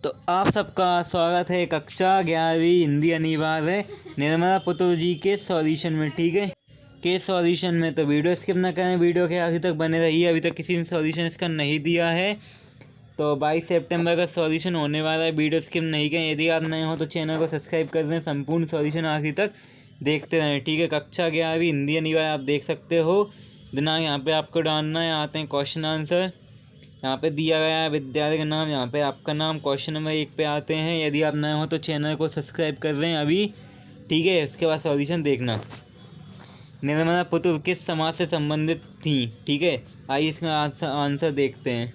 तो आप सबका स्वागत है कक्षा 11वीं हिंदी अनिवार्य निर्मला पुतुल जी के सॉल्यूशन में। ठीक है, के सॉल्यूशन में तो वीडियो स्किप ना करें, वीडियो के आखिर तक बने रहिए। अभी तक किसी ने सॉल्यूशन इसका नहीं दिया है तो 22 सितंबर का सॉल्यूशन होने वाला है। वीडियो स्किप नहीं करें। यदि आप नए हो तो चैनल को सब्सक्राइब कर दें, संपूर्ण सॉल्यूशन आखिर तक देखते रहें। ठीक है, कक्षा 11वीं हिंदी अनिवार्य आप देख सकते हो। दिनांक यहाँ पे आपको डालना है। आते हैं क्वेश्चन आंसर। यहाँ पे दिया गया है विद्यालय का नाम, यहाँ पे आपका नाम। क्वेश्चन नंबर 1 पे आते हैं। यदि आप नए हो तो चैनल को सब्सक्राइब कर लें अभी। ठीक है, इसके बाद सॉल्यूशन देखना। निर्मला पुतुल किस समाज से संबंधित थी? ठीक है, आइए इसका आंसर देखते हैं।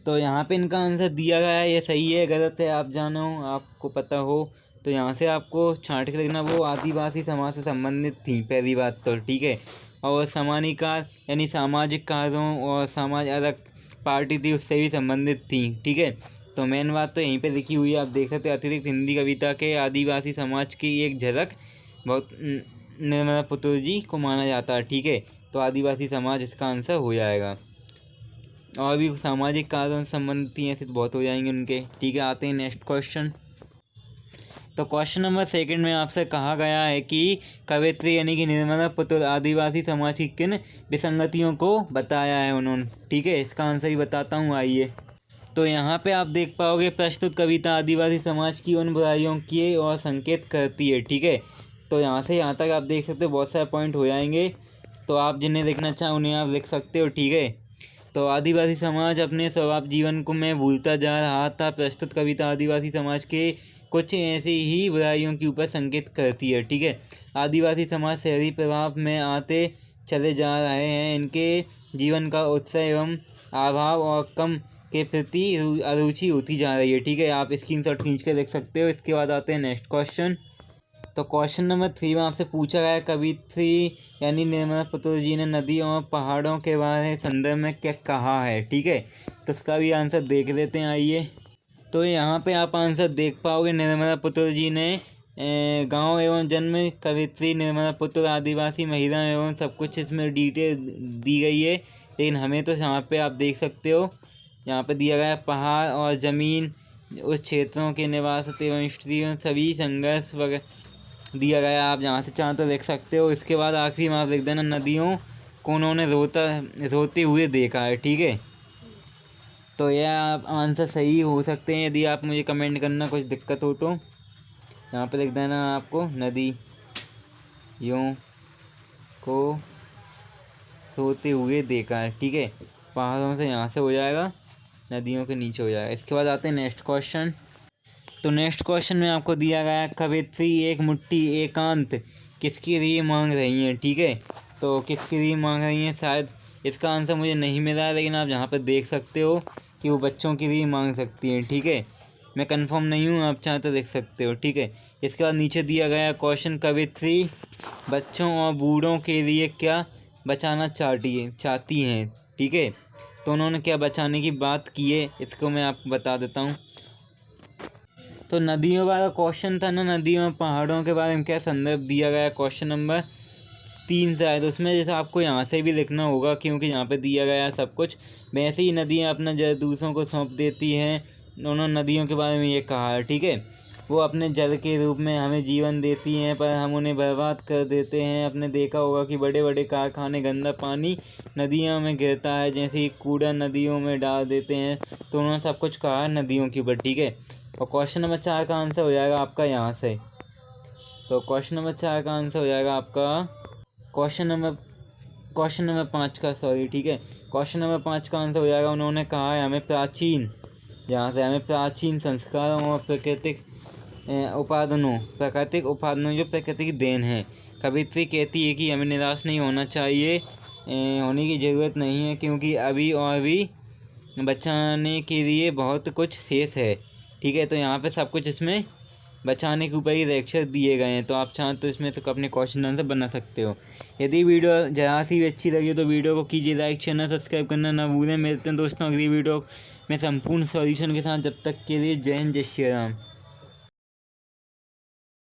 तो यहाँ पे इनका आंसर दिया गया है, ये सही है गलत है आप जानो, आपको पता हो तो यहाँ से आपको छांट के लिखना। वो आदिवासी समाज से संबंधित थी पहली बात तो। ठीक है, और समानाधिकार यानी सामाजिक कार्यों और समाज अलग पार्टी थी उससे भी संबंधित थी। ठीक है, तो मेन बात तो यहीं पे लिखी हुई है, आप देख सकते हैं। अतिरिक्त हिंदी कविता के आदिवासी समाज की एक झलक बहुत निर्मला पुतुल जी को माना जाता है। ठीक है, तो आदिवासी समाज इसका आंसर हो जाएगा। और भी सामाजिक कार्यों से संबंधित थी, ऐसे तो बहुत हो जाएंगे उनके। ठीक है, आते हैं नेक्स्ट क्वेश्चन। तो क्वेश्चन नंबर 2 में आपसे कहा गया है कि कवयित्री यानी कि निर्मला पुतुल आदिवासी समाज की किन विसंगतियों को बताया है उन्होंने। ठीक है, इसका आंसर ही बताता हूँ, आइए। तो यहाँ पे आप देख पाओगे प्रस्तुत कविता आदिवासी समाज की उन बुराइयों की और संकेत करती है। ठीक है, तो यहाँ से यहाँ तक आप देख सकते हो, बहुत सारे पॉइंट हो जाएंगे। तो आप जिन्हें लिखना चाहें उन्हें आप लिख सकते हो। ठीक है, तो आदिवासी समाज अपने स्वभाव जीवन को में भूलता जा रहा था। प्रस्तुत कविता आदिवासी समाज के कुछ ऐसी ही बुराइयों के ऊपर संकेत करती है। ठीक है, आदिवासी समाज शहरी प्रभाव में आते चले जा रहे हैं। इनके जीवन का उत्साह एवं अभाव और कम के प्रति अरुचि होती जा रही है। ठीक है, आप स्क्रीनशॉट खींच के देख सकते हो। इसके बाद आते हैं नेक्स्ट क्वेश्चन। तो क्वेश्चन नंबर 3 में आपसे पूछा गया कवयित्री यानी निर्मला पुतुल जी ने नदियों और पहाड़ों के बारे संदर्भ में क्या कहा है। ठीक है, तो इसका भी आंसर देख लेते हैं, आइए। तो यहाँ पे आप आंसर देख पाओगे। निर्मला पुतुल जी ने गांव एवं जन्म कवयित्री निर्मला पुतुल आदिवासी महिला एवं सब कुछ इसमें डिटेल दी गई है। लेकिन हमें तो यहाँ पे आप देख सकते हो, यहाँ पे दिया गया है पहाड़ और ज़मीन उस क्षेत्रों के निवास एवं स्त्रियों सभी संघर्ष वगैरह दिया गया। आप यहाँ से चाहें तो देख सकते हो। इसके बाद आखिरी में आप लिख देना नदियों को उन्होंने रोते हुए देखा है। ठीक है, तो यह आप आंसर सही हो सकते हैं। यदि आप मुझे कमेंट करना कुछ दिक्कत हो तो यहाँ पे लिख देना आपको नदियों को सोते हुए देखा है। ठीक है, पहाड़ों से यहाँ से हो जाएगा, नदियों के नीचे हो जाएगा। इसके बाद आते हैं नेक्स्ट क्वेश्चन। तो नेक्स्ट क्वेश्चन में आपको दिया गया कवयित्री एक मुट्ठी एकांत किसकी री मांग रही हैं। ठीक है, तो किसकी री मांग रही हैं, शायद इसका आंसर मुझे नहीं मिला है, लेकिन आप यहाँ पर देख सकते हो कि वो बच्चों की री मांग सकती हैं। ठीक है, मैं कंफर्म नहीं हूँ, आप चाहें तो देख सकते हो। ठीक है, इसके बाद नीचे दिया गया क्वेश्चन कवयित्री बच्चों और बूढ़ों के लिए क्या बचाना चाहती हैं। ठीक है, तो उन्होंने क्या बचाने की बात की है, इसको मैं आपको बता देता हूँ। तो नदियों वाला क्वेश्चन था ना, नदियों और पहाड़ों के बारे में क्या संदर्भ दिया गया क्वेश्चन नंबर 3 से आए। तो उसमें जैसे आपको यहाँ से भी लिखना होगा, क्योंकि यहाँ पे दिया गया है सब कुछ। वैसे ही नदियाँ अपना जल दूसरों को सौंप देती हैं। उन्होंने नदियों के बारे में ये कहा है। ठीक है, वो अपने जल के रूप में हमें जीवन देती हैं, पर हम उन्हें बर्बाद कर देते हैं। आपने देखा होगा कि बड़े बड़े कारखाने गंदा पानी नदियों में गिरता है, जैसे ही कूड़ा नदियों में डाल देते हैं। तो उन्होंने सब कुछ कहा है नदियों के ऊपर। ठीक है, और क्वेश्चन नंबर 4 का आंसर हो जाएगा आपका यहाँ से। तो क्वेश्चन नंबर 4 का आंसर हो जाएगा आपका क्वेश्चन नंबर 5 का, सॉरी। ठीक है, क्वेश्चन नंबर 5 का आंसर हो जाएगा उन्होंने कहा है हमें प्राचीन, यहाँ से हमें प्राचीन संस्कारों और प्राकृतिक उपादानों जो प्रकृति की देन है। कवयित्री कहती है कि हमें निराश नहीं होना चाहिए, होने की ज़रूरत नहीं है, क्योंकि अभी और भी बचाने के लिए बहुत कुछ शेष है। ठीक है, तो यहाँ पे सब कुछ इसमें बचाने के ऊपर ही लेक्चर दिए गए हैं। तो आप चाहें तो इसमें से अपने क्वेश्चन आंसर बना सकते हो। यदि वीडियो ज़रा सी भी अच्छी लगी तो वीडियो को कीजिए लाइक, चैनल सब्सक्राइब करना ना भूलें। मिलते हैं दोस्तों अगली वीडियो में संपूर्ण सॉल्यूशन के साथ। जब तक के लिए जय हिंद, जय श्री राम।